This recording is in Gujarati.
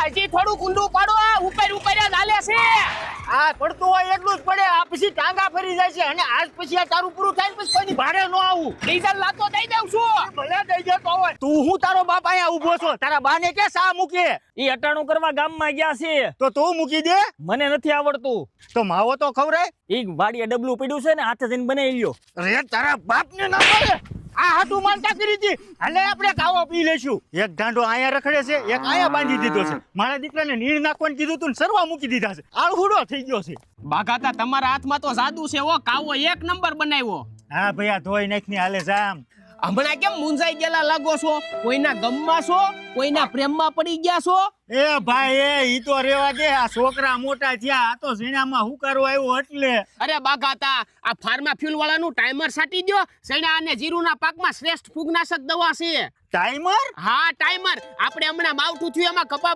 હજી થોડું ઊંડું પાડો ઉપર ઉપર જ હાલે છે આ પડતું હોય એટલું જ પડે આ પછી ટાંગા ફરી જાય છે અને આજ પછી આ તારું પૂરું થાય પછી કોઈની ભાડે ન આવું ડીઝલ લાતો દઈ દઉં છું ભલે દઈ જતો હોય તું હું તારો બાપ અહીંયા ઊભો છો તારા બાને કે સા મૂકે ઈ અટાણું કરવા ગામમાં ગયા છે તો તું મૂકી દે મને નથી આવડતું તો માવો તો ખવરાય ઈ વાડીએ ડબલું પડ્યું છે ને હાથે જઈને બનાવી લ્યો અરે તારા બાપને ના પડે આ હાટુ માનતા કરી હતી હાલે આપણે કાવો પી લેશું એક ગાંડો અહીંયા રખડે છે એક અહીંયા બાંધી દીધો છે મારા દીકરાને નીર નાખવાનું કીધું તું ને સરવા મૂકી દીધા છે આળહુડો થઈ ગયો છે બાગાતા તમારા હાથમાં તો જાદુ છે ઓ કાવો એક નંબર બનાવ્યો હા ભાઈ આ ધોઈ નાખની હાલે જામ હમણાં કેમ મુંજાઈ ગયેલા લાગો છો કોઈના ગમમાં છો કોઈના પ્રેમમાં પડી ગયા છો એ ભાઈ એ ઈ તો રેવા દે આ છોકરા મોટા થયા આ તો ઝીણામાં હુકારો આવ્યો એટલે અરે બાગાતા આ ફાર્મા ફ્યુલ વાળાનું ટાઈમર સાટી દો સૈણા અને જીરુના પાકમાં શ્રેષ્ઠ ફૂગનાશક દવા છે ટાઈમર હા ટાઈમર આપણે હમણાં માવઠું થયું એમાં કપા